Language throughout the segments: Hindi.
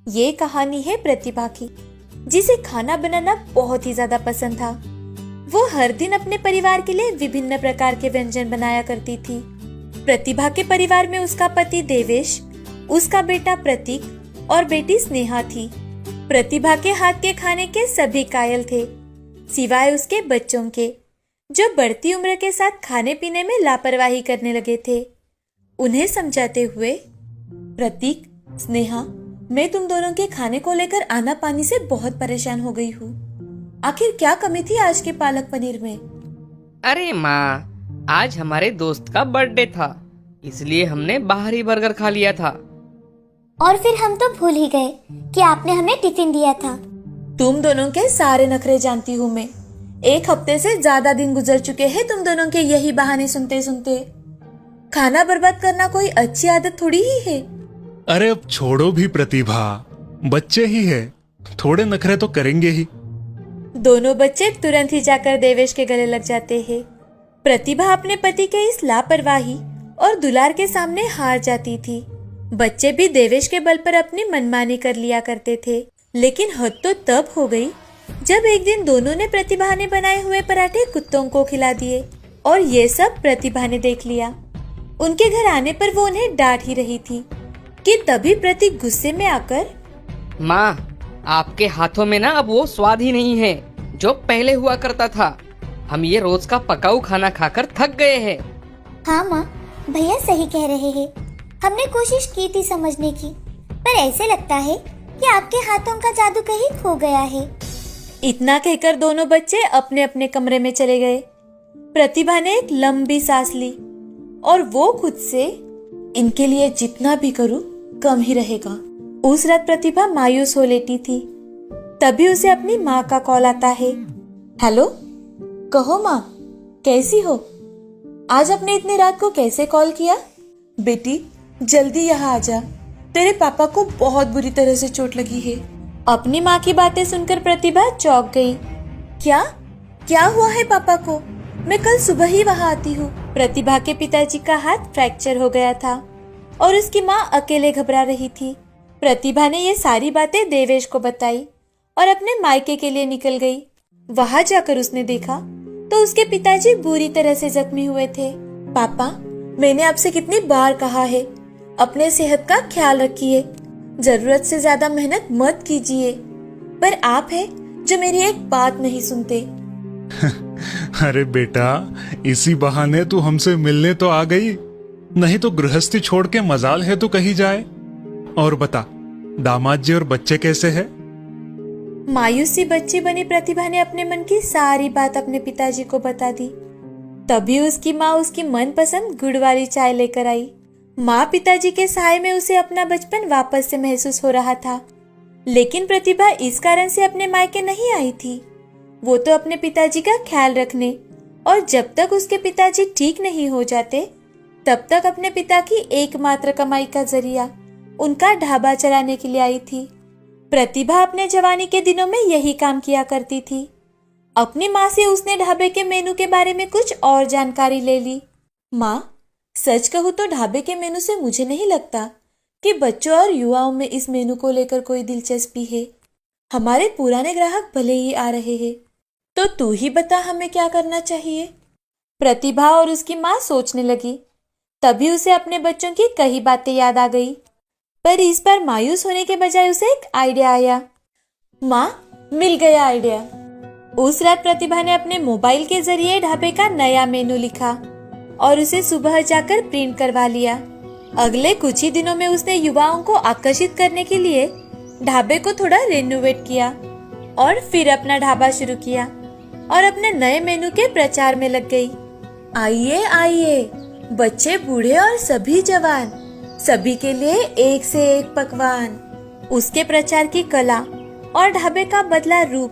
ये कहानी है प्रतिभा की, जिसे खाना बनाना बहुत ही ज्यादा पसंद था। वो हर दिन अपने परिवार के लिए विभिन्न प्रकार के व्यंजन बनाया करती थी। प्रतिभा के परिवार में उसका पति देवेश, उसका बेटा प्रतीक और बेटी स्नेहा थी। प्रतिभा के हाथ के खाने के सभी कायल थे, सिवाय उसके बच्चों के, जो बढ़ती उम्र के साथ खाने पीने में लापरवाही करने लगे थे। उन्हें समझाते हुए, प्रतीक, स्नेहा, मैं तुम दोनों के खाने को लेकर आना पानी से बहुत परेशान हो गई हूँ। आखिर क्या कमी थी आज के पालक पनीर में? अरे माँ, आज हमारे दोस्त का बर्थडे था, इसलिए हमने बाहरी बर्गर खा लिया था। और फिर हम तो भूल ही गए कि आपने हमें टिफिन दिया था। तुम दोनों के सारे नखरे जानती हूँ मैं। एक हफ्ते से ज्यादा दिन गुजर चुके हैं तुम दोनों के यही बहाने सुनते सुनते। खाना बर्बाद करना कोई अच्छी आदत थोड़ी ही है। अरे अब छोड़ो भी प्रतिभा, बच्चे ही है, थोड़े नखरे तो करेंगे ही। दोनों बच्चे तुरंत ही जाकर देवेश के गले लग जाते हैं। प्रतिभा अपने पति के इस लापरवाही और दुलार के सामने हार जाती थी। बच्चे भी देवेश के बल पर अपनी मनमानी कर लिया करते थे, लेकिन हद तो तब हो गई जब एक दिन दोनों ने प्रतिभा ने बनाए हुए पराठे कुत्तों को खिला दिए, और ये सब प्रतिभा ने देख लिया। उनके घर आने पर वो उन्हें डांट ही रही थी कि तभी प्रतीक गुस्से में आकर, माँ, आपके हाथों में ना अब वो स्वाद ही नहीं है जो पहले हुआ करता था। हम ये रोज का पकाऊ खाना खाकर थक गए हैं। हाँ माँ, भैया सही कह रहे हैं। हमने कोशिश की थी समझने की, पर ऐसे लगता है कि आपके हाथों का जादू कहीं खो गया है। इतना कहकर दोनों बच्चे अपने अपने कमरे में चले गए। प्रतिभा ने एक लंबी सांस ली और वो खुद से, इनके लिए जितना भी करूं कम ही रहेगा। उस रात प्रतिभा मायूस हो लेटी थी। तभी उसे अपनी माँ का कॉल आता है। हेलो, कहो माँ, कैसी हो? आज आपने इतनी रात को कैसे कॉल किया? बेटी, जल्दी यहाँ आ जा, तेरे पापा को बहुत बुरी तरह से चोट लगी है। अपनी माँ की बातें सुनकर प्रतिभा चौंक गई। क्या क्या हुआ है पापा को? मैं कल सुबह ही वहाँ आती हूँ। प्रतिभा के पिताजी का हाथ फ्रैक्चर हो गया था और उसकी माँ अकेले घबरा रही थी। प्रतिभा ने ये सारी बातें देवेश को बताई और अपने मायके के लिए निकल गई। वहाँ जाकर उसने देखा तो उसके पिताजी बुरी तरह से जख्मी हुए थे। पापा, मैंने आपसे कितनी बार कहा है, अपने सेहत का ख्याल रखिए, जरूरत से ज्यादा मेहनत मत कीजिए, पर आप है जो मेरी एक बात नहीं सुनते। अरे बेटा, इसी बहाने तू हमसे मिलने तो आ गई, नहीं तो गृहस्थी छोड़ के मजाल है तो कहीं जाए। और बता, दामाद जी और बच्चे कैसे हैं? मायूसी बच्ची बनी प्रतिभा ने अपने मन की सारी बात अपने पिताजी को बता दी। तभी उसकी माँ उसकी मनपसंद गुड़ वाली चाय लेकर आई। माँ पिताजी के साय में उसे अपना बचपन वापस से महसूस हो रहा था, लेकिन प्रतिभा इस कारण से अपने मायके नहीं आई थी। वो तो अपने पिताजी का ख्याल रखने और जब तक उसके पिताजी ठीक नहीं हो जाते तब तक अपने पिता की एकमात्र कमाई का जरिया उनका ढाबा चलाने के लिए आई थी। प्रतिभा अपने जवानी के दिनों में यही काम किया करती थी। अपनी माँ से उसने ढाबे के मेनू के बारे में कुछ और जानकारी ले ली। माँ, सच कहूँ तो ढाबे के मेनू से मुझे नहीं लगता कि बच्चों और युवाओं में इस मेनू को लेकर कोई दिलचस्पी है। हमारे पुराने ग्राहक भले ही आ रहे हैं, तो तू ही बता हमें क्या करना चाहिए। प्रतिभा और उसकी माँ सोचने लगी। तभी उसे अपने बच्चों की कई बातें याद आ गई, पर इस बार मायूस होने के बजाय उसे एक आइडिया आया। माँ, मिल गया आइडिया। उस रात प्रतिभा ने अपने मोबाइल के जरिए ढाबे का नया मेनू लिखा और उसे सुबह जाकर प्रिंट करवा लिया। अगले कुछ ही दिनों में उसने युवाओं को आकर्षित करने के लिए ढाबे को थोड़ा रेनोवेट किया और फिर अपना ढाबा शुरू किया और अपने नए मेनू के प्रचार में लग गई। आइए आइए, बच्चे बूढ़े और सभी जवान, सभी के लिए एक से एक पकवान। उसके प्रचार की कला और ढाबे का बदला रूप,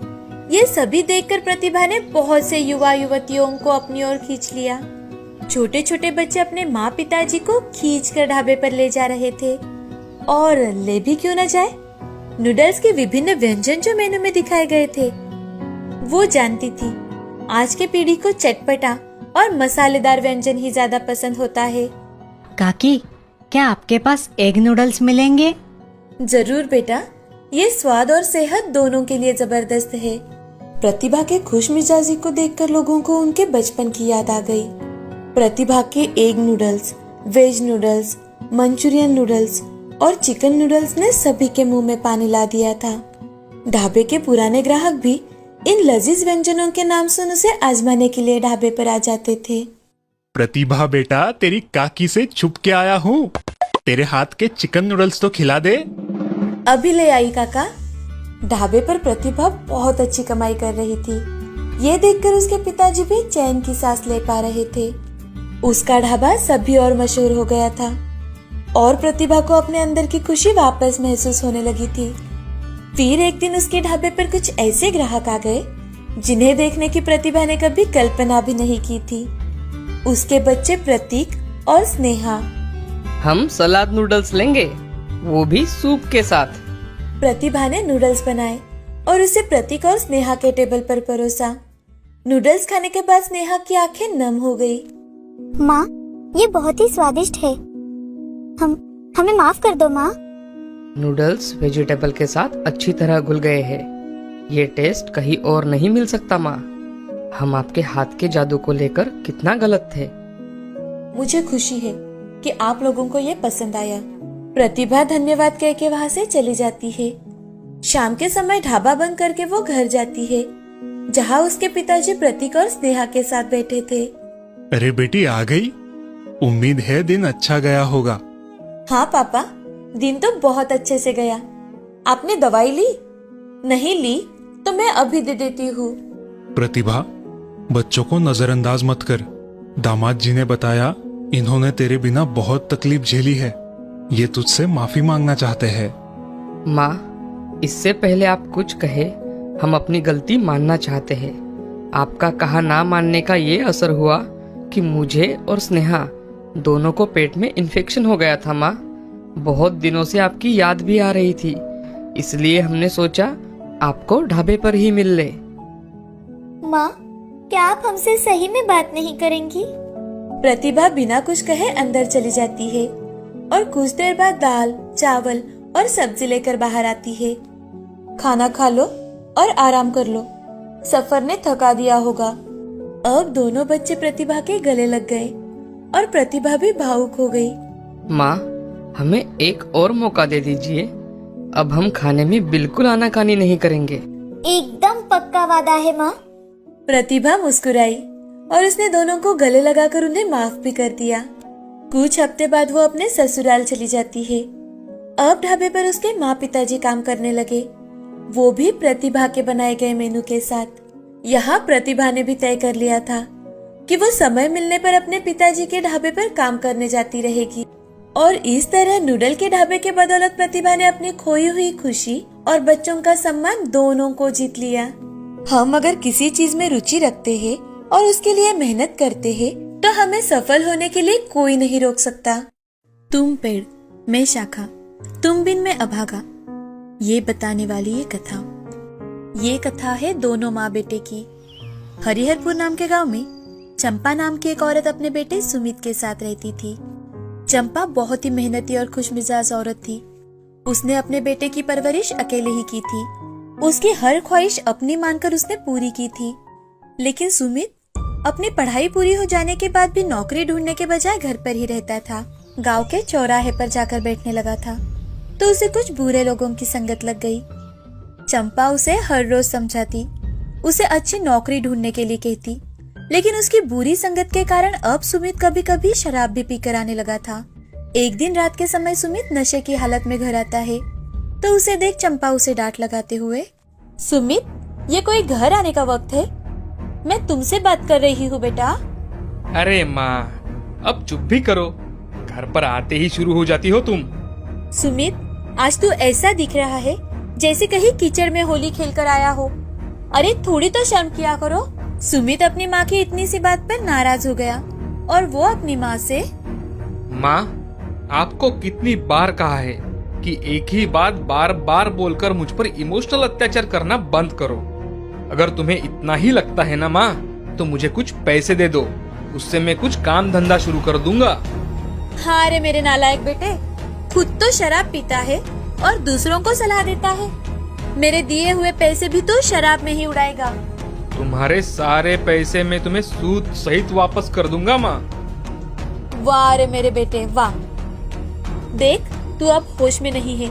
ये सभी देखकर प्रतिभा ने बहुत से युवा युवतियों को अपनी ओर खींच लिया। छोटे छोटे बच्चे अपने माँ पिताजी को खींचकर ढाबे पर ले जा रहे थे, और ले भी क्यों न जाए। नूडल्स के विभिन्न व्यंजन जो मेनू में दिखाए गए थे, वो जानती थी आज के पीढ़ी को चटपटा और मसालेदार व्यंजन ही ज्यादा पसंद होता है। काकी, क्या आपके पास एग नूडल्स मिलेंगे? जरूर बेटा, ये स्वाद और सेहत दोनों के लिए जबरदस्त है। प्रतिभा के खुश मिजाजी को देखकर लोगों को उनके बचपन की याद आ गई। प्रतिभा के egg noodles, veg noodles, Manchurian noodles और चिकन नूडल्स ने सभी के मुंह में पानी ला दिया था। ढाबे के पुराने ग्राहक भी इन लजीज व्यंजनों के नाम सुन उसे आजमाने के लिए ढाबे पर आ जाते थे। प्रतिभा बेटा, तेरी काकी से छुप के आया हूँ। तेरे हाथ के चिकन नूडल्स तो खिला दे। अभी ले आई काका। ढाबे पर प्रतिभा बहुत अच्छी कमाई कर रही थी। ये देखकर उसके पिताजी भी चैन की सांस ले पा रहे थे। उसका ढाबा सभी और मशहूर हो गया था और प्रतिभा को अपने अंदर की खुशी वापस महसूस होने लगी थी। फिर एक दिन उसके ढाबे पर कुछ ऐसे ग्राहक आ गए जिन्हें देखने की प्रतिभा ने कभी कल्पना भी नहीं की थी। उसके बच्चे प्रतीक और स्नेहा। हम सलाद नूडल्स लेंगे, वो भी सूप के साथ। प्रतिभा ने नूडल्स बनाए और उसे प्रतीक और स्नेहा के टेबल पर परोसा। नूडल्स खाने के बाद स्नेहा की आंखें नम हो गई। माँ, ये बहुत ही स्वादिष्ट है। हमें माफ कर दो माँ। नूडल्स वेजिटेबल के साथ अच्छी तरह घुल गए हैं। ये टेस्ट कहीं और नहीं मिल सकता माँ। हम आपके हाथ के जादू को लेकर कितना गलत थे। मुझे खुशी है कि आप लोगों को ये पसंद आया। प्रतिभा धन्यवाद कह के वहाँ से चली जाती है। शाम के समय ढाबा बंद करके वो घर जाती है जहाँ उसके पिताजी प्रतीक और स्नेहा के साथ बैठे थे। अरे बेटी, आ गई। उम्मीद है दिन अच्छा गया होगा। हाँ पापा, दिन तो बहुत अच्छे से गया। आपने दवाई ली? नहीं ली तो मैं अभी दे देती हूँ। प्रतिभा, बच्चों को नजरअंदाज मत कर। दामाद जी ने बताया इन्होंने तेरे बिना बहुत तकलीफ झेली है। ये तुझसे माफी मांगना चाहते हैं। माँ, इससे पहले आप कुछ कहे, हम अपनी गलती मानना चाहते हैं। आपका कहा ना मानने का ये असर हुआ कि मुझे और स्नेहा दोनों को पेट में इन्फेक्शन हो गया था। माँ, बहुत दिनों से आपकी याद भी आ रही थी, इसलिए हमने सोचा आपको ढाबे पर ही मिल ले। माँ, क्या आप हमसे सही में बात नहीं करेंगी? प्रतिभा बिना कुछ कहे अंदर चली जाती है और कुछ देर बाद दाल, चावल और सब्जी लेकर बाहर आती है। खाना खा लो और आराम कर लो, सफर ने थका दिया होगा। अब दोनों बच्चे प्रतिभा के गले लग गए और प्रतिभा भी भावुक हो गई। माँ, हमें एक और मौका दे दीजिए। अब हम खाने में बिल्कुल आनाकानी नहीं करेंगे। एकदम पक्का वादा है माँ। प्रतिभा मुस्कुराई और उसने दोनों को गले लगाकर उन्हें माफ भी कर दिया। कुछ हफ्ते बाद वो अपने ससुराल चली जाती है। अब ढाबे पर उसके माँ पिताजी काम करने लगे, वो भी प्रतिभा के बनाए गए मेनू के साथ। यहाँ प्रतिभा ने भी तय कर लिया था कि वो समय मिलने पर अपने पिताजी के ढाबे पर काम करने जाती रहेगी और इस तरह नूडल के ढाबे के बदौलत प्रतिभा ने अपनी खोई हुई खुशी और बच्चों का सम्मान दोनों को जीत लिया। हम अगर किसी चीज में रुचि रखते हैं और उसके लिए मेहनत करते हैं तो हमें सफल होने के लिए कोई नहीं रोक सकता। तुम पेड़, मैं शाखा, तुम बिन मैं अभागा, ये बताने वाली ये कथा है दोनों माँ बेटे की। हरिहरपुर नाम के गांव में चंपा नाम की एक औरत अपने बेटे सुमित के साथ रहती थी। चंपा बहुत ही मेहनती और खुशमिजाज औरत थी। उसने अपने बेटे की परवरिश अकेले ही की थी। उसकी हर ख्वाहिश अपनी मानकर उसने पूरी की थी। लेकिन सुमित अपनी पढ़ाई पूरी हो जाने के बाद भी नौकरी ढूंढने के बजाय घर पर ही रहता था। गांव के चौराहे पर जाकर बैठने लगा था तो उसे कुछ बुरे लोगों की संगत लग गई। चंपा उसे हर रोज समझाती, उसे अच्छी नौकरी ढूंढने के लिए कहती, लेकिन उसकी बुरी संगत के कारण अब सुमित कभी कभी शराब भी पीकर आने लगा था। एक दिन रात के समय सुमित नशे की हालत में घर आता है तो उसे देख चंपा उसे डांट लगाते हुए, सुमित, ये कोई घर आने का वक्त है? मैं तुमसे बात कर रही हूँ बेटा। अरे माँ, अब चुप भी करो। घर पर आते ही शुरू हो जाती हो तुम। सुमित, आज तू ऐसा दिख रहा है जैसे कहीं कीचड़ में होली खेलकर आया हो। अरे थोड़ी तो शर्म किया करो। सुमित अपनी माँ की इतनी सी बात पर नाराज हो गया और वो अपनी माँ से, माँ, आपको कितनी बार कहा है कि एक ही बात बार बार बोलकर मुझ पर इमोशनल अत्याचार करना बंद करो। अगर तुम्हें इतना ही लगता है ना माँ, तो मुझे कुछ पैसे दे दो, उससे मैं कुछ काम धंधा शुरू कर दूंगा। हाँ रे मेरे नालायक बेटे, खुद तो शराब पीता है और दूसरों को भी शराब पिलाता है। और दूसरों को सलाह देता है। मेरे दिए हुए पैसे भी तो शराब में ही उड़ाएगा। तुम्हारे सारे पैसे मैं तुम्हें सूद सहित वापस कर दूंगा माँ। वाह रे मेरे बेटे वाह। देख तू अब होश में नहीं है।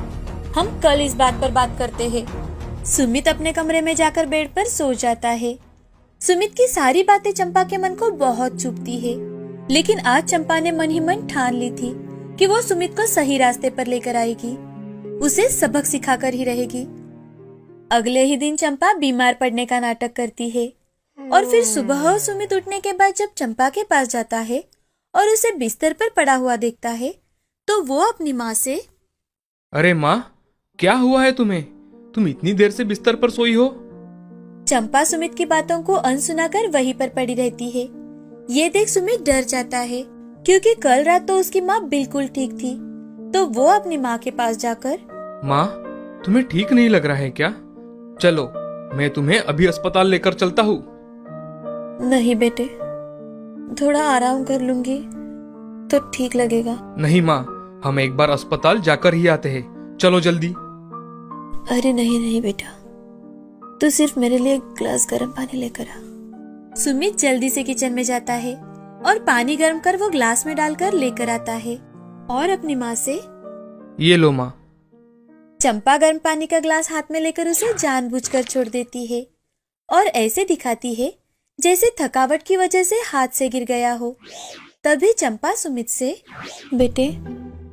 हम कल इस बात पर बात करते हैं। सुमित अपने कमरे में जाकर बेड पर सो जाता है। सुमित की सारी बातें चंपा के मन को बहुत चुभती है, लेकिन आज चंपा ने मन ही मन ठान ली थी कि वो सुमित को सही रास्ते पर लेकर आएगी, उसे सबक सिखाकर ही रहेगी। अगले ही दिन चंपा बीमार पड़ने का नाटक करती है और फिर सुबह सुमित उठने के बाद जब चंपा के पास जाता है और उसे बिस्तर पर पड़ा हुआ देखता है तो वो अपनी माँ से, अरे माँ, क्या हुआ है तुम्हें? तुम इतनी देर से बिस्तर पर सोई हो? चंपा सुमित की बातों को अनसुना कर वहीं पर पड़ी रहती है। ये देख सुमित डर जाता है क्योंकि कल रात तो उसकी माँ बिल्कुल ठीक थी। तो वो अपनी माँ के पास जाकर, माँ, तुम्हें ठीक नहीं लग रहा है क्या? चलो मैं तुम्हें अभी अस्पताल लेकर चलता हूँ। नहीं बेटे, थोड़ा आराम कर लूंगी तो ठीक लगेगा। नहीं माँ, हम एक बार अस्पताल जाकर ही आते हैं। चलो जल्दी। अरे नहीं नहीं बेटा, तू सिर्फ मेरे लिए एक गिलास गर्म पानी लेकर आ। सुमित जल्दी से किचन में जाता है और पानी गर्म कर वो ग्लास में डालकर लेकर आता है और अपनी माँ से, ये लो माँ। चंपा गर्म पानी का ग्लास हाथ में लेकर उसे जानबूझकर छोड़ देती है और ऐसे दिखाती है जैसे थकावट की वजह से हाथ से गिर गया हो। तभी चंपा सुमित से, बेटे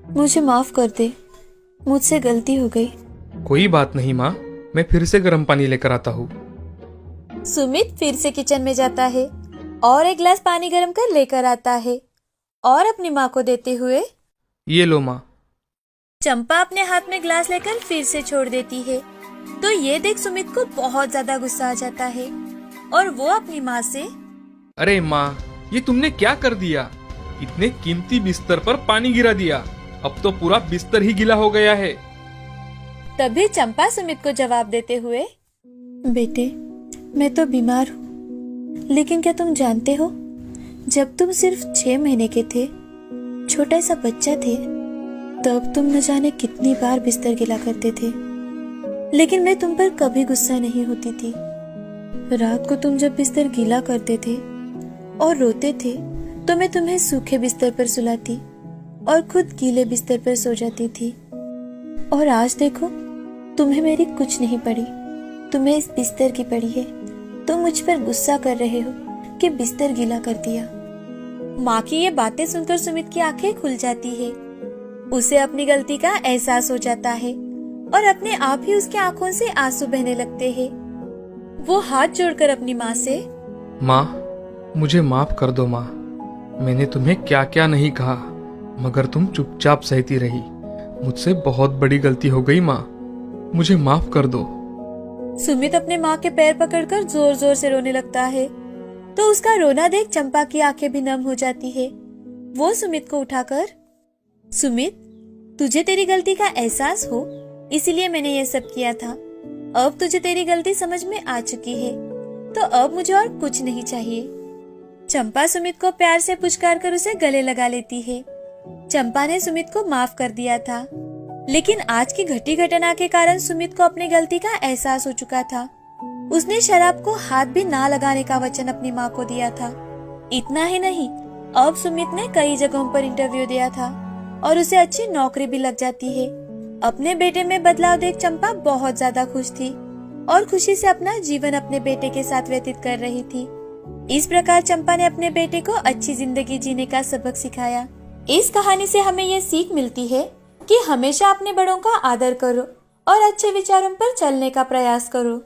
मुझे माफ कर दे, मुझसे गलती हो गई। कोई बात नहीं माँ, मैं फिर से गर्म पानी लेकर आता हूँ। सुमित फिर से किचन में जाता है और एक गिलास पानी गर्म कर लेकर आता है और अपनी माँ को देते हुए, ये लो माँ। चंपा अपने हाथ में ग्लास लेकर फिर से छोड़ देती है। तो ये देख सुमित को बहुत ज्यादा गुस्सा आ जाता है और वो अपनी माँ से, अरे माँ, ये तुमने क्या कर दिया? इतने कीमती बिस्तर पर पानी गिरा दिया। अब तो पूरा बिस्तर ही गीला हो गया है। तभी चंपा सुमित को जवाब देते हुए, बेटे मैं तो बीमार हूँ, लेकिन क्या तुम जानते हो, जब तुम सिर्फ 6 महीने के थे, छोटा सा बच्चा थे, तब तुम न जाने कितनी बार बिस्तर गिला करते थे, लेकिन मैं तुम पर कभी गुस्सा नहीं होती थी। रात को तुम जब बिस्तर गीला करते थे और रोते थे तो मैं तुम्हें सूखे बिस्तर पर सुलाती और खुद गीले बिस्तर पर सो जाती थी। और आज देखो, तुम्हें मेरी कुछ नहीं पड़ी, तुम्हें इस बिस्तर की पड़ी है। तुम मुझ पर गुस्सा कर रहे हो कि बिस्तर गीला कर दिया। माँ की ये बातें सुनकर सुमित की आंखें खुल जाती है। उसे अपनी गलती का एहसास हो जाता है और अपने आप ही उसकी आंखों से आंसू बहने लगते हैं। वो हाथ जोड़कर अपनी माँ से, माँ, मुझे माफ कर दो माँ। मैंने तुम्हें क्या क्या नहीं कहा, मगर तुम चुपचाप सहती रही। मुझसे बहुत बड़ी गलती हो गई माँ, मुझे माफ कर दो। सुमित अपने माँ के पैर पकड़कर जोर जोर से रोने लगता है। तो उसका रोना देख चंपा की आंखें भी नम हो जाती है। वो सुमित को उठाकर, सुमित तुझे तेरी गलती का एहसास हो, इसीलिए मैंने ये सब किया था। अब तुझे तेरी गलती समझ में आ चुकी है, तो अब मुझे और कुछ नहीं चाहिए। चंपा सुमित को प्यार से पुचकार कर उसे गले लगा लेती है। चंपा ने सुमित को माफ कर दिया था, लेकिन आज की घटी घटना के कारण सुमित को अपनी गलती का एहसास हो चुका था। उसने शराब को हाथ भी ना लगाने का वचन अपनी माँ को दिया था। इतना ही नहीं, अब सुमित ने कई जगहों पर इंटरव्यू दिया था और उसे अच्छी नौकरी भी लग जाती है। अपने बेटे में बदलाव देख चंपा बहुत ज्यादा खुश थी और खुशी से अपना जीवन अपने बेटे के साथ व्यतीत कर रही थी। इस प्रकार चंपा ने अपने बेटे को अच्छी जिंदगी जीने का सबक सिखाया। इस कहानी से हमें ये सीख मिलती है कि हमेशा अपने बड़ों का आदर करो और अच्छे विचारों पर चलने का प्रयास करो।